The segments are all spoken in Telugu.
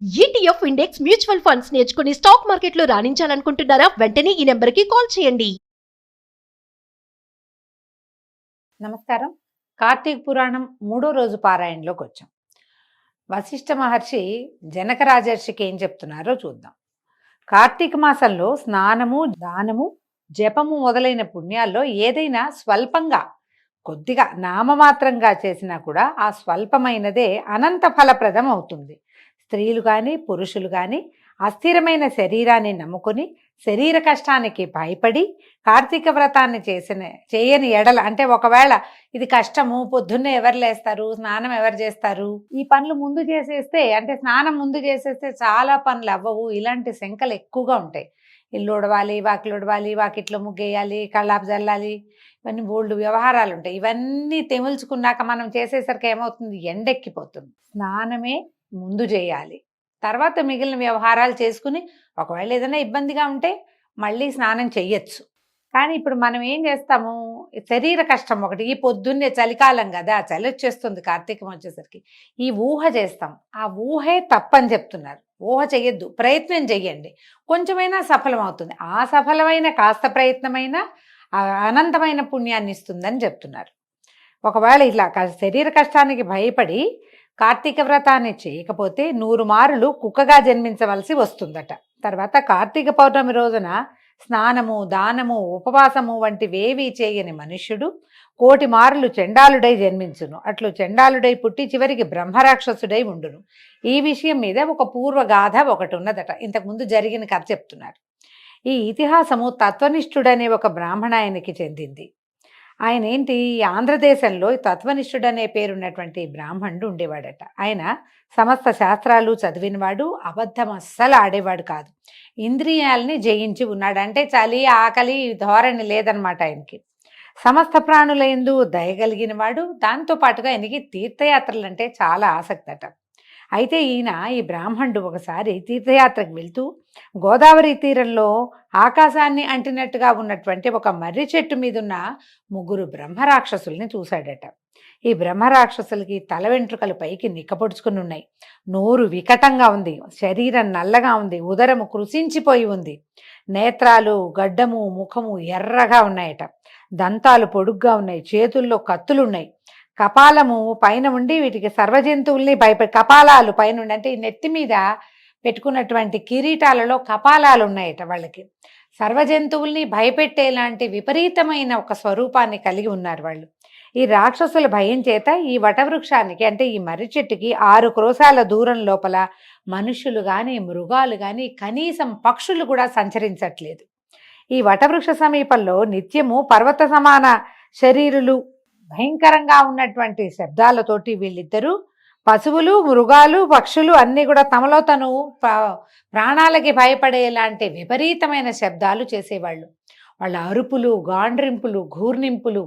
ఈటీఎఫ్ ఇండెక్స్ మ్యూచువల్ ఫండ్స్ నేర్చుకుని స్టాక్ మార్కెట్లో రాణించాలనుకుంటున్నారా? వెంటనే ఈ నెంబర్కి కాల్ చేయండి. నమస్కారం. కార్తీక పురాణం 3వ రోజు పారాయణలోకి వచ్చాం. వశిష్ఠ మహర్షి జనక రాజర్షికి ఏం చెప్తున్నారో చూద్దాం. కార్తీక మాసంలో స్నానము, దానము, జపము మొదలైన పుణ్యాల్లో ఏదైనా స్వల్పంగా కొద్దిగా నామమాత్రంగా చేసినా కూడా ఆ స్వల్పమైనదే అనంత ఫలప్రదం అవుతుంది. స్త్రీలు కానీ పురుషులు కానీ అస్థిరమైన శరీరాన్ని నమ్ముకొని శరీర కష్టానికి భయపడి కార్తీక వ్రతాన్ని చేయని ఎడల, అంటే ఒకవేళ ఇది కష్టము, పొద్దున్నే ఎవరు లేస్తారు, స్నానం ఎవరు చేస్తారు, ఈ పనులు ముందు చేసేస్తే, అంటే స్నానం ముందు చేసేస్తే చాలా పనులు అవ్వవు, ఇలాంటి శంకలు ఎక్కువగా ఉంటాయి. ఇల్లు ఉడవాలి, వాకిలు ఉడవాలి, వాకిట్లో ముగ్గేయాలి, కళ్ళాపు జల్లాలి, ఇవన్నీ బోల్డ్ వ్యవహారాలు ఉంటాయి. ఇవన్నీ తెముల్చుకున్నాక మనం చేసేసరికి ఏమవుతుంది, ఎండెక్కిపోతుంది. స్నానమే ముందు చేయాలి, తర్వాత మిగిలిన వ్యవహారాలు చేసుకుని ఒకవేళ ఏదైనా ఇబ్బందిగా ఉంటే మళ్ళీ స్నానం చెయ్యొచ్చు. కానీ ఇప్పుడు మనం ఏం చేస్తాము, శరీర కష్టం ఒకటి, ఈ పొద్దున్నే చలికాలం కదా, చలి వచ్చేస్తుంది కార్తీకం వచ్చేసరికి, ఈ ఊహ చేస్తాం. ఆ ఊహే తప్పని చెప్తున్నారు. ఊహ చెయ్యొద్దు, ప్రయత్నం చెయ్యండి, కొంచెమైనా సఫలం అవుతుంది. ఆ సఫలమైన కాస్త ప్రయత్నమైనా అనంతమైన పుణ్యాన్ని ఇస్తుందని చెప్తున్నారు. ఒకవేళ ఇలా శరీర కష్టానికి భయపడి కార్తీక వ్రతాన్ని చేయకపోతే 100 మారులు కుక్కగా జన్మించవలసి వస్తుందట. తర్వాత కార్తీక పౌర్ణమి రోజున స్నానము, దానము, ఉపవాసము వంటివేవీ చేయని మనుష్యుడు 1,000,000 మారులు చండాలుడై జన్మించును. అట్లు చండాలుడై పుట్టి చివరికి బ్రహ్మరాక్షసుడై ఉండును. ఈ విషయం మీద ఒక పూర్వగాథ ఒకటి ఉన్నదట. ఇంతకుముందు జరిగిన కథ చెప్తున్నారు. ఈ ఇతిహాసము తత్వనిష్ఠుడనే ఒక బ్రాహ్మణాయనికి చెందింది. ఆయన ఏంటి, ఆంధ్రదేశంలో తత్వనిష్ఠుడనే పేరున్నటువంటి బ్రాహ్మణుడు ఉండేవాడట. ఆయన సమస్త శాస్త్రాలు చదివినవాడు, అబద్ధం అస్సలు ఆడేవాడు కాదు. ఇంద్రియాలని జయించి ఉన్నాడు. అంటే చలి, ఆకలి ధోరణి లేదనమాట ఆయనకి. సమస్త ప్రాణుల యందు దయగలిగిన వాడు. దాంతోపాటుగా ఆయనకి తీర్థయాత్రలు అంటే చాలా ఆసక్తి అట. అయితే ఈ బ్రాహ్మణుడు ఒకసారి తీర్థయాత్రకు వెళ్తూ గోదావరి తీరంలో ఆకాశాన్ని అంటినట్టుగా ఉన్నటువంటి ఒక మర్రి చెట్టు మీదున్న 3 బ్రహ్మరాక్షసుల్ని చూశాడట. ఈ బ్రహ్మరాక్షసులకి తల వెంట్రుకలు పైకి నిక్కపొడుచుకుని ఉన్నాయి, నోరు వికటంగా ఉంది, శరీరం నల్లగా ఉంది, ఉదరము కృషించిపోయి ఉంది, నేత్రాలు, గడ్డము, ముఖము ఎర్రగా ఉన్నాయట, దంతాలు పొడుగ్గా ఉన్నాయి, చేతుల్లో కత్తులున్నాయి, కపాలము పైన ఉండి వీటికి సర్వజంతువుల్ని కపాలాలు పైన ఉండి, అంటే ఈ నెత్తి మీద పెట్టుకున్నటువంటి కిరీటాలలో కపాలాలు ఉన్నాయట వాళ్ళకి. సర్వజంతువుల్ని భయపెట్టేలాంటి విపరీతమైన ఒక స్వరూపాన్ని కలిగి ఉన్నారు వాళ్ళు. ఈ రాక్షసుల భయం చేత ఈ వటవృక్షానికి, అంటే ఈ మర్రి చెట్టుకి 6 క్రోశాల దూరం లోపల మనుషులు కానీ, మృగాలు కానీ, కనీసం పక్షులు కూడా సంచరించట్లేదు. ఈ వటవృక్ష సమీపంలో నిత్యము పర్వత సమాన శరీరులు, భయంకరంగా ఉన్నటువంటి శబ్దాలతోటి వీళ్ళిద్దరూ, పశువులు, మృగాలు, పక్షులు అన్నీ కూడా తమలో తను ప్రాణాలకి భయపడేలాంటి విపరీతమైన శబ్దాలు చేసేవాళ్ళు. వాళ్ళ అరుపులు, గాండ్రింపులు, ఘూర్నింపులు,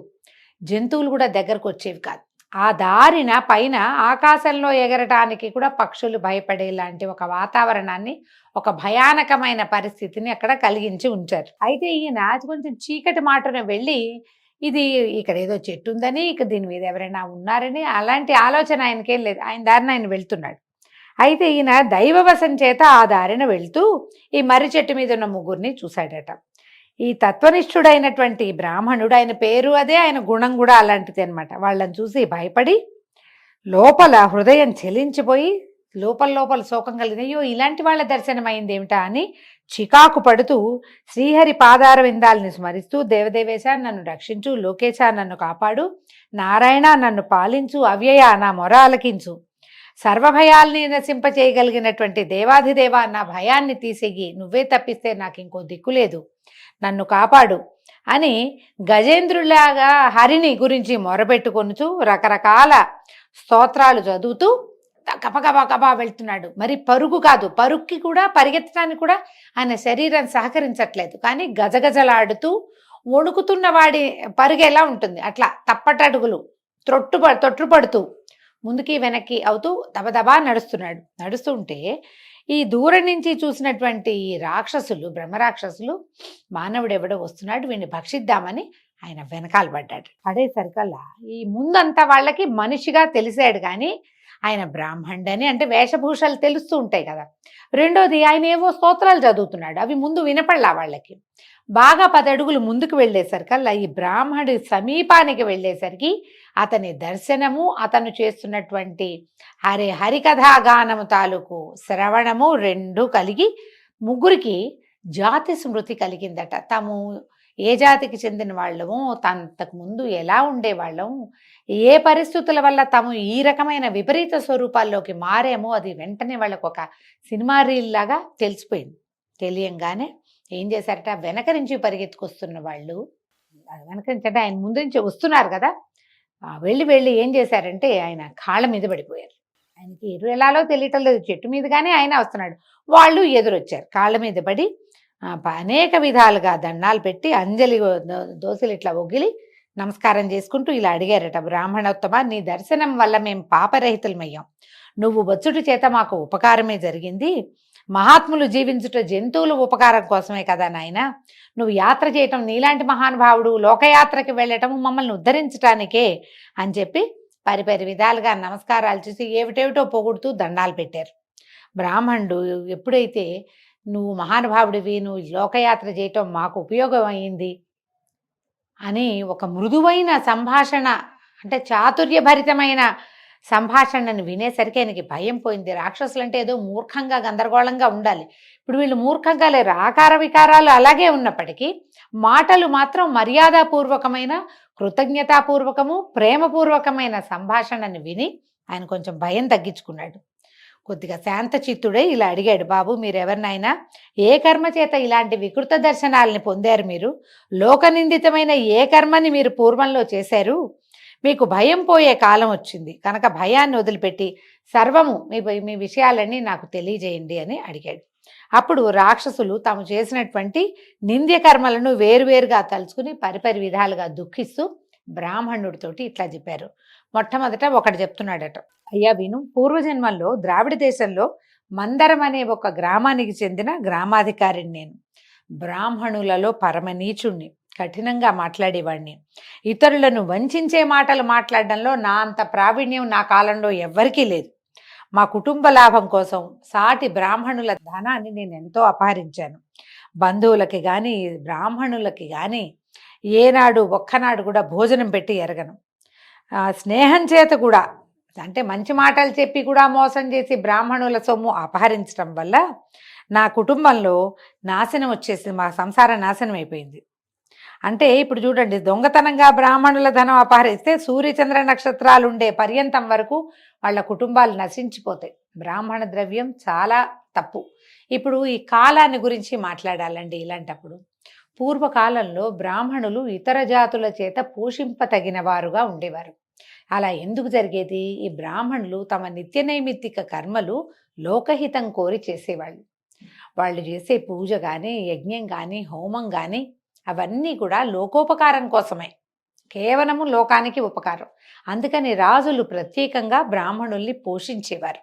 జంతువులు కూడా దగ్గరకు వచ్చేవి కాదు. ఆ దారిన పైన ఆకాశంలో ఎగరటానికి కూడా పక్షులు భయపడేలాంటి ఒక వాతావరణాన్ని, ఒక భయానకమైన పరిస్థితిని అక్కడ కలిగించి ఉంచారు. అయితే ఈయన కొంచెం చీకటి మాటను వెళ్ళి, ఇది ఇక్కడ ఏదో చెట్టు ఉందని, ఇక దీని మీద ఎవరైనా ఉన్నారని అలాంటి ఆలోచన ఆయనకేం లేదు. ఆయన దారిన ఆయన వెళ్తున్నాడు. అయితే ఈయన దైవవశం చేత ఆ దారిన వెళ్తూ ఈ మర్రి చెట్టు మీద ఉన్న 3 చూశాడట. ఈ తత్వనిష్ఠుడైనటువంటి బ్రాహ్మణుడు, ఆయన పేరు అదే, ఆయన గుణం కూడా అలాంటిది అనమాట. వాళ్ళని చూసి భయపడి లోపల హృదయం చెలించిపోయి లోపల శోకం కలిగింది. అయ్యో, ఇలాంటి వాళ్ళ దర్శనం అయింది ఏమిటా అని చికాకు పడుతూ శ్రీహరి పాదార విందాలని స్మరిస్తూ, దేవదేవేశ నన్ను రక్షించు, లోకేశ నన్ను కాపాడు, నారాయణ నన్ను పాలించు, అవ్యయ నా మొర ఆలకించు, సర్వభయాల్ని నశింపచేయగలిగినటువంటి దేవాధిదేవ నా భయాన్ని తీసేయి, నువ్వే తప్పిస్తే నాకు ఇంకో దిక్కులేదు, నన్ను కాపాడు అని గజేంద్రులాగా హరిని గురించి మొరపెట్టుకొనుచు రకరకాల స్తోత్రాలు చదువుతూ గబగబా వెళ్తున్నాడు. మరి పరుగు కాదు, పరుగుకి కూడా, పరిగెత్తడానికి కూడా ఆయన శరీరం సహకరించట్లేదు. కానీ గజగజలాడుతూ వణుకుతున్న వాడి పరుగు ఎలా ఉంటుంది అట్లా తప్పటడుగులు తొట్టుపడుతూ ముందుకి వెనక్కి అవుతూ దబదబా నడుస్తున్నాడు. నడుస్తుంటే ఈ దూరం నుంచి చూసినటువంటి రాక్షసులు, బ్రహ్మరాక్షసులు, మానవుడెవడో వస్తున్నాడు, వీడిని భక్షిద్దామని ఆయన వెనకాల పడ్డాడు. పడేసరికల్లా ఈ ముందంతా వాళ్ళకి మనిషిగా తెలిసాడు, కానీ ఆయన బ్రాహ్మణుడని అంటే వేషభూషాలు తెలుస్తూ ఉంటాయి కదా. రెండోది ఆయన ఏవో స్తోత్రాలు చదువుతున్నాడు, అవి ముందు వినపడలా వాళ్ళకి. బాగా 10 అడుగులు ముందుకు వెళ్ళేసరికల్లా ఈ బ్రాహ్మణుడి సమీపానికి వెళ్ళేసరికి అతని దర్శనము, అతను చేస్తున్నటువంటి హరికథాగానము తాలూకు శ్రవణము రెండూ కలిగి ముగ్గురికి జాతి స్మృతి కలిగిందట. తాము ఏ జాతికి చెందిన వాళ్ళము, అంతకు ముందు ఎలా ఉండేవాళ్ళం, ఏ పరిస్థితుల వల్ల తాము ఈ రకమైన విపరీత స్వరూపాల్లోకి మారేమో అది వెంటనే వాళ్ళకు ఒక సినిమా రీల్ లాగా తెలిసిపోయింది. తెలియంగానే ఏం చేశారట, వెనక నుంచి పరిగెత్తుకొస్తున్న వాళ్ళు, వెనక నుంచి అంటే ఆయన ముందు నుంచి వస్తున్నారు కదా, వెళ్ళి ఏం చేశారంటే ఆయన కాళ్ళ మీద పడిపోయారు. ఆయనకి ఎటు వెళ్ళాలో తెలియటం లేదు, చెట్టు మీదుగానే ఆయన వస్తున్నాడు, వాళ్ళు ఎదురొచ్చారు. కాళ్ళ మీద పడి అనేక విధాలుగా దండాలు పెట్టి అంజలి దోశలు ఇట్లా ఒగిలి నమస్కారం చేసుకుంటూ ఇలా అడిగారట, బ్రాహ్మణోత్తమ, నీ దర్శనం వల్ల మేము పాపరహితులమయ్యాం. నువ్వు వచ్చుట చేత మాకు ఉపకారమే జరిగింది. మహాత్ములు జీవించుట జంతువులు ఉపకారం కోసమే కదా నాయన. నువ్వు యాత్ర చేయటం, నీలాంటి మహానుభావుడు లోకయాత్రకి వెళ్ళటం మమ్మల్ని ఉద్ధరించటానికే అని చెప్పి పరిపరి విధాలుగా నమస్కారాలు చేసి ఏమిటేమిటో పొగుడుతూ దండాలు పెట్టారు. బ్రాహ్మణుడు ఎప్పుడైతే నువ్వు మహానుభావుడివి, నువ్వు లోకయాత్ర చేయటం మాకు ఉపయోగం అయింది అని ఒక మృదువైన సంభాషణ, అంటే చాతుర్యభరితమైన సంభాషణను వినేసరికి ఆయనకి భయం పోయింది. రాక్షసులు అంటే ఏదో మూర్ఖంగా గందరగోళంగా ఉండాలి, ఇప్పుడు వీళ్ళు మూర్ఖంగా లేరు. ఆకార వికారాలు అలాగే ఉన్నప్పటికీ మాటలు మాత్రం మర్యాదపూర్వకమైన, కృతజ్ఞతాపూర్వకము, ప్రేమపూర్వకమైన సంభాషణను విని ఆయన కొంచెం భయం తగ్గించుకున్నాడు. కొద్దిగా శాంతచిత్తుడై ఇలా అడిగాడు, బాబు మీరెవరినైనా, ఏ కర్మ చేత ఇలాంటి వికృత దర్శనాలని పొందారు? మీరు లోకనిందితమైన ఏ కర్మని మీరు పూర్వంలో చేశారు? మీకు భయం పోయే కాలం వచ్చింది కనుక భయాన్ని వదిలిపెట్టి సర్వము మీ విషయాలన్నీ నాకు తెలియజేయండి అని అడిగాడు. అప్పుడు రాక్షసులు తాము చేసినటువంటి నింద్య కర్మలను వేరువేరుగా తలుచుకుని పరిపరి విధాలుగా దుఃఖిస్తూ బ్రాహ్మణుడితోటి ఇట్లా చెప్పారు. మొట్టమొదట ఒకటి చెప్తున్నాడట, అయ్యా విను, పూర్వజన్మల్లో ద్రావిడ దేశంలో మందరం అనే ఒక గ్రామానికి చెందిన గ్రామాధికారిని నేను. బ్రాహ్మణులలో పరమనీచుణ్ణి, కఠినంగా మాట్లాడేవాడిని. ఇతరులను వంచే మాటలు మాట్లాడడంలో నా అంత ప్రావీణ్యం నా కాలంలో ఎవ్వరికీ లేదు. మా కుటుంబ లాభం కోసం సాటి బ్రాహ్మణుల ధనాన్ని నేను ఎంతో అపహరించాను. బంధువులకి కానీ బ్రాహ్మణులకి కానీ ఏనాడు ఒక్కనాడు కూడా భోజనం పెట్టి ఎరగను. స్నేహం చేత కూడా, అంటే మంచి మాటలు చెప్పి కూడా మోసం చేసి బ్రాహ్మణుల సొమ్ము అపహరించడం వల్ల నా కుటుంబంలో నాశనం వచ్చేసి మా సంసారం నాశనం అయిపోయింది. అంటే ఇప్పుడు చూడండి, దొంగతనంగా బ్రాహ్మణుల ధనం అపహరిస్తే సూర్యచంద్ర నక్షత్రాలు ఉండే పర్యంతం వరకు వాళ్ళ కుటుంబాలు నశించిపోతాయి. బ్రాహ్మణ ద్రవ్యం చాలా తప్పు. ఇప్పుడు ఈ కాలాన్ని గురించి మాట్లాడాలండి. ఇలాంటప్పుడు పూర్వకాలంలో బ్రాహ్మణులు ఇతర జాతుల చేత పోషింపతగిన వారుగా ఉండేవారు. అలా ఎందుకు జరిగేది? ఈ బ్రాహ్మణులు తమ నిత్య నైమిత్తిక కర్మలు లోకహితం కోరి చేసేవాళ్ళు. వాళ్ళు చేసే పూజ కానీ, యజ్ఞం కానీ, హోమం కానీ అవన్నీ కూడా లోకోపకారం కోసమే, కేవలము లోకానికి ఉపకారం. అందుకని రాజులు ప్రత్యేకంగా బ్రాహ్మణుల్ని పోషించేవారు.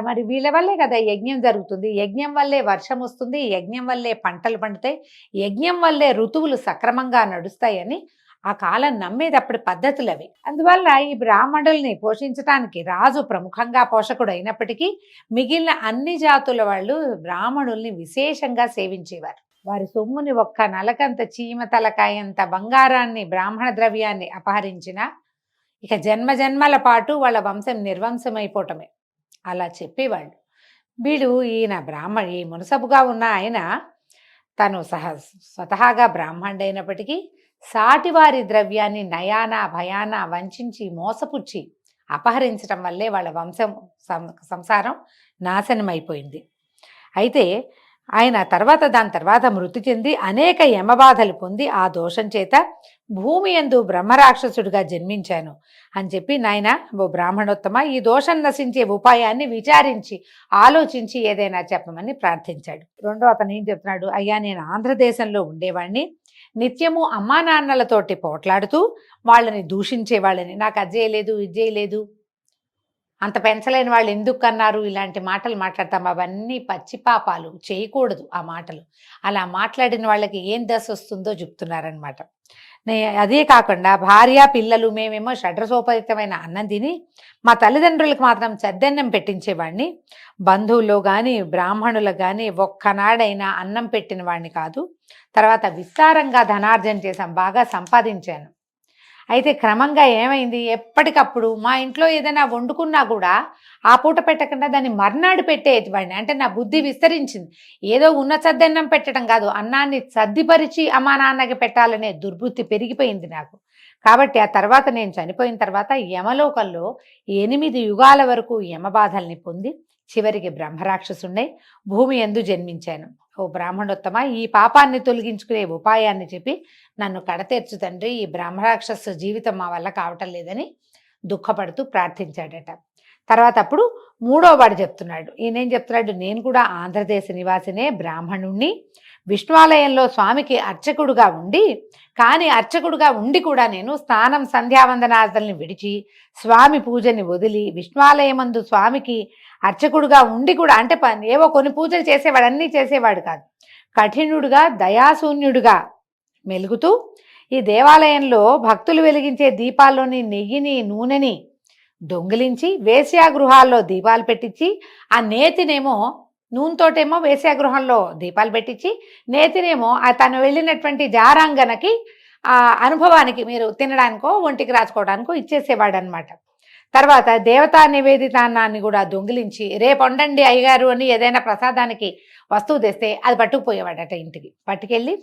మరి వీళ్ళ వల్లే కదా యజ్ఞం జరుగుతుంది, యజ్ఞం వల్లే వర్షం వస్తుంది, యజ్ఞం వల్లే పంటలు పండుతాయి, యజ్ఞం వల్లే ఋతువులు సక్రమంగా నడుస్తాయని ఆ కాలం నమ్మేది అప్పటి పద్ధతులు అవి. అందువల్ల ఈ బ్రాహ్మణుల్ని పోషించడానికి రాజు ప్రముఖంగా పోషకుడు అయినప్పటికీ మిగిలిన అన్ని జాతుల వాళ్ళు బ్రాహ్మణుల్ని విశేషంగా సేవించేవారు. వారి సొమ్ముని ఒక్క నలకంత చీమ తలకాయంత బంగారాన్ని, బ్రాహ్మణ ద్రవ్యాన్ని అపహరించిన ఇక జన్మజన్మల పాటు వాళ్ళ వంశం నిర్వంశమైపోవటమే అలా చెప్పేవాళ్ళు. వీడు ఈ మునసబుగా ఉన్న ఆయన తను స్వతహాగా బ్రాహ్మణుడైనప్పటికీ సాటివారి ద్రవ్యాన్ని నయాన భయాన వంచి మోసపుచ్చి అపహరించడం వల్లే వాళ్ళ వంశం సంసారం నాశనమైపోయింది. అయితే ఆయన దాని తర్వాత మృతి చెంది అనేక యమబాధలు పొంది ఆ దోషం చేత భూమి యందు బ్రహ్మరాక్షసుడిగా జన్మించాను అని చెప్పి, నాయన ఓ బ్రాహ్మణోత్తమ, ఈ దోషం నశించే ఉపాయాన్ని విచారించి ఆలోచించి ఏదైనా చెప్పమని ప్రార్థించాడు. రెండో అతను ఏం చెప్తున్నాడు, అయ్యా నేను ఆంధ్రదేశంలో ఉండేవాడిని, నిత్యము అమ్మా నాన్నలతోటి పోట్లాడుతూ వాళ్ళని దూషించేవాళ్ళని. నాకు అది చేయలేదు, ఇది చేయలేదు, అంత పెంచలేని వాళ్ళు ఎందుకు అన్నారు, ఇలాంటి మాటలు మాట్లాడతాం. అవన్నీ పచ్చిపాపాలు, చేయకూడదు ఆ మాటలు. అలా మాట్లాడిన వాళ్ళకి ఏం దశ వస్తుందో చెప్తున్నారనమాట. అదే కాకుండా భార్య పిల్లలు మేమేమో షడ్రసోపరితమైన అన్నం తిని మా తల్లిదండ్రులకు మాత్రం చద్దన్నం పెట్టించేవాడిని. బంధువుల్లో కానీ బ్రాహ్మణులకు కానీ ఒక్కనాడైనా అన్నం పెట్టిన వాడిని కాదు. తర్వాత విస్తారంగా ధనార్జన చేశాం, బాగా సంపాదించాను. అయితే క్రమంగా ఏమైంది, ఎప్పటికప్పుడు మా ఇంట్లో ఏదైనా వండుకున్నా కూడా ఆ పూట పెట్టకుండా దాన్ని మర్నాడు పెట్టేవాడిని. అంటే నా బుద్ధి విస్తరించింది. ఏదో ఉన్న చద్దన్నం పెట్టడం కాదు, అన్నాన్ని సర్దిపరిచి అమ్మా నాన్నకి పెట్టాలనే దుర్బుద్ధి పెరిగిపోయింది నాకు. కాబట్టి ఆ తర్వాత నేను చనిపోయిన తర్వాత యమలోకంలో 8 యుగాల వరకు యమబాధల్ని పొంది చివరికి బ్రహ్మరాక్షసుండై భూమి యందు జన్మించాను. ఓ బ్రాహ్మణోత్తమ, ఈ పాపాన్ని తొలగించుకునే ఉపాయాన్ని చెప్పి నన్ను కడతీర్చు తండ్రి, ఈ బ్రహ్మరాక్షస జీవితం మా వల్ల కావటం లేదని దుఃఖపడుతూ ప్రార్థించాడట. తర్వాత అప్పుడు 3వ వాడు చెప్తున్నాడు. ఈయనేం చెప్తున్నాడు, నేను కూడా ఆంధ్రదేశ నివాసినే, బ్రాహ్మణుణ్ణి, విష్ణువాలయంలో స్వామికి అర్చకుడుగా ఉండి, కానీ అర్చకుడుగా ఉండి కూడా నేను స్నానం సంధ్యావందనాదుల్ని విడిచి స్వామి పూజని వదిలి విష్ణువాలయమందు స్వామికి అర్చకుడుగా ఉండి కూడా, అంటే ఏవో కొన్ని పూజలు చేసేవాడు, అన్నీ చేసేవాడు కాదు, కఠినుడుగా దయాశూన్యుడుగా మెలుగుతూ ఈ దేవాలయంలో భక్తులు వెలిగించే దీపాల్లోని నెయ్యిని నూనెని దొంగిలించి వేశ్యాగృహాల్లో దీపాలు పెట్టించి ఆ నేతినేమో నూనెతోటేమో వేశ్యాగృహంలో దీపాలు పెట్టించి నేతినేమో తను వెళ్ళినటువంటి జారాంగనకి ఆ అనుభవానికి మీరు తినడానికో ఒంటికి రాసుకోవడానికో ఇచ్చేసేవాడు అనమాట. తర్వాత దేవతా నివేదితాన్నాన్ని కూడా దొంగిలించి రేపు వండండి అయ్యగారు అని ఏదైనా ప్రసాదానికి వస్తువు తెస్తే అది పట్టుకుపోయేవాడట. ఇంటికి పట్టుకెళ్ళి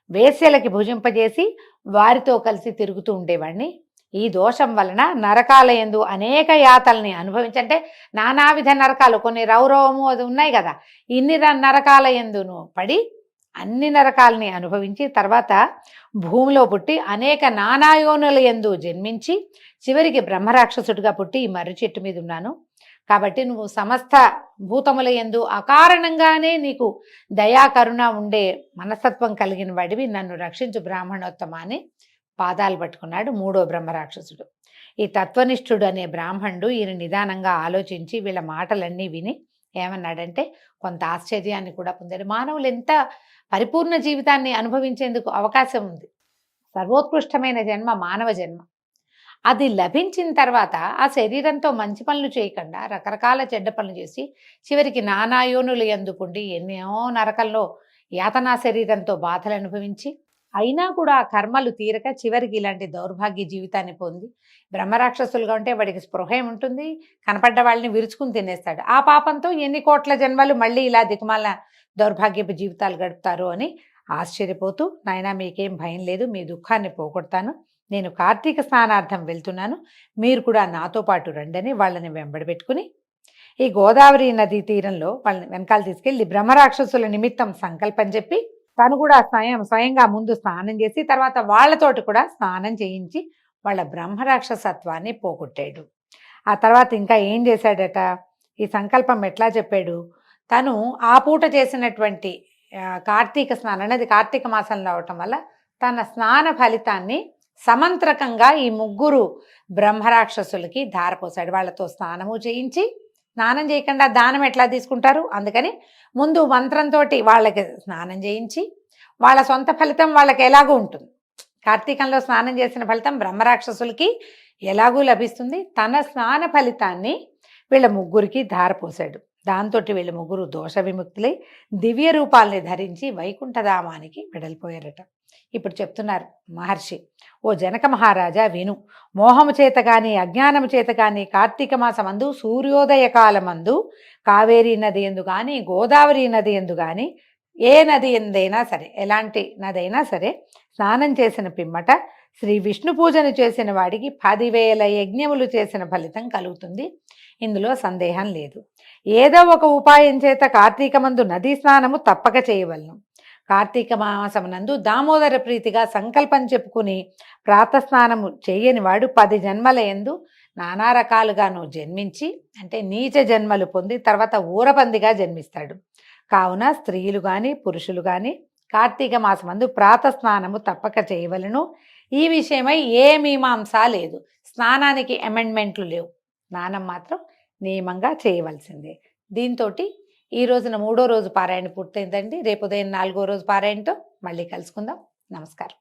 వేశ్యలకి భుజింపజేసి వారితో కలిసి తిరుగుతూ ఉండేవాడిని. ఈ దోషం వలన నరకాలయందు అనేక యాతల్ని అనుభవించంటే నానావిధ నరకాలు, కొన్ని రౌరవము అది ఉన్నాయి కదా, ఇన్ని నరకాలయందును పడి అన్ని నరకాలని అనుభవించి తర్వాత భూమిలో పుట్టి అనేక నానాయోనుల యందు జన్మించి చివరికి బ్రహ్మరాక్షసుడిగా పుట్టి ఈ మర్రి చెట్టు మీద ఉన్నాను. కాబట్టి నువ్వు సమస్త భూతముల యందు అకారణంగానే నీకు దయా కరుణ ఉండే మనస్తత్వం కలిగిన వాడివి, నన్ను రక్షించు బ్రాహ్మణోత్తమ అని పాదాలు పట్టుకున్నాడు 3వ బ్రహ్మరాక్షసుడు. ఈ తత్వనిష్ఠుడు అనే బ్రాహ్మణుడు ఈయన నిదానంగా ఆలోచించి వీళ్ళ మాటలన్నీ విని ఏమన్నాడంటే కొంత ఆశ్చర్యాన్ని కూడా పొందాడు. మానవులు ఎంత పరిపూర్ణ జీవితాన్ని అనుభవించేందుకు అవకాశం ఉంది. సర్వోత్కృష్టమైన జన్మ మానవ జన్మ. అది లభించిన తర్వాత ఆ శరీరంతో మంచి పనులు చేయకుండా రకరకాల చెడ్డ పనులు చేసి చివరికి నానాయోనులు ఎందుకుండి ఎన్నో నరకంలో యాతనా శరీరంతో బాధలు అనుభవించి అయినా కూడా ఆ కర్మలు తీరక చివరికి ఇలాంటి దౌర్భాగ్య జీవితాన్ని పొంది బ్రహ్మరాక్షసులుగా ఉంటే వాడికి స్పృహ ఉంటుంది, కనపడ్డ వాళ్ళని విరుచుకుని తినేస్తాడు. ఆ పాపంతో ఎన్ని కోట్ల జన్మలు మళ్ళీ ఇలా దిక్కుమాల దౌర్భాగ్యపు జీవితాలు గడుపుతారు అని ఆశ్చర్యపోతూ, నాయనా మీకేం భయం లేదు, మీ దుఃఖాన్ని పోగొడతాను, నేను కార్తీక స్నానార్థం వెళ్తున్నాను, మీరు కూడా నాతో పాటు రండని వాళ్ళని వెంబడబెట్టుకుని ఈ గోదావరి నదీ తీరంలో వాళ్ళని వెనకాల తీసుకెళ్ళి బ్రహ్మరాక్షసుల నిమిత్తం సంకల్పం చెప్పి తను కూడా స్వయంగా ముందు స్నానం చేసి తర్వాత వాళ్ళతోటి కూడా స్నానం చేయించి వాళ్ళ బ్రహ్మరాక్షసత్వాన్ని పోగొట్టాడు. ఆ తర్వాత ఇంకా ఏం చేశాడట, ఈ సంకల్పం ఎట్లా చెప్పాడు, తను ఆ పూట చేసినటువంటి కార్తీక స్నానం అనేది కార్తీక మాసంలో అవటం వల్ల తన స్నాన ఫలితాన్ని సమంత్రకంగా ఈ 3 బ్రహ్మరాక్షసులకి ధారపోసాడు. వాళ్ళతో స్నానము చేయించి, స్నానం చేయకుండా దానం ఎట్లా తీసుకుంటారు, అందుకని ముందు మంత్రంతో వాళ్ళకి స్నానం చేయించి వాళ్ళ సొంత ఫలితం వాళ్ళకి ఎలాగూ ఉంటుంది. కార్తీకంలో స్నానం చేసిన ఫలితం బ్రహ్మరాక్షసులకి ఎలాగూ లభిస్తుంది. తన స్నాన ఫలితాన్ని వీళ్ళ 3కి ధారపోసాడు. దాంతో వీళ్ళ 3 దోష విముక్తులై దివ్య రూపాల్ని ధరించి వైకుంఠధామానికి వెడలిపోయారట. ఇప్పుడు చెప్తున్నారు మహర్షి, ఓ జనక మహారాజా విను, మోహము చేత గాని అజ్ఞానము చేత గాని కార్తీక మాసమందు సూర్యోదయ కాలమందు కావేరీ నది ఎందు కానీ గోదావరి నది ఎందు కానీ ఏ నది ఎందైనా సరే, ఎలాంటి నదైనా సరే స్నానం చేసిన పిమ్మట శ్రీ విష్ణు పూజను చేసిన వాడికి 10,000 యజ్ఞములు చేసిన ఫలితం కలుగుతుంది. ఇందులో సందేహం లేదు. ఏదో ఒక ఉపాయం చేత కార్తీకమందు నదీ స్నానము తప్పక చేయవలను. కార్తీక మాసమునందు దామోదర ప్రీతిగా సంకల్పం చెప్పుకుని ప్రాతస్నానము చేయని వాడు 10 జన్మల యందు నానా రకాలుగాను జన్మించి, అంటే నీచ జన్మలు పొంది తర్వాత ఊరపందిగా జన్మిస్తాడు. కావున స్త్రీలు కానీ పురుషులు కానీ కార్తీక మాసమందు ప్రాతస్నానము తప్పక చేయవలను. ఈ విషయమై ఏ మీమాంస లేదు. స్నానానికి అమెండ్మెంట్లు లేవు. స్నానం మాత్రం నియమంగా చేయవలసిందే. దీంతో ఈ రోజున 3వ రోజు పారాయణ పూర్తయిందండి. రేపు ఉదయం 4వ రోజు పారాయణతో మళ్ళీ కలుసుకుందాం. నమస్కారం.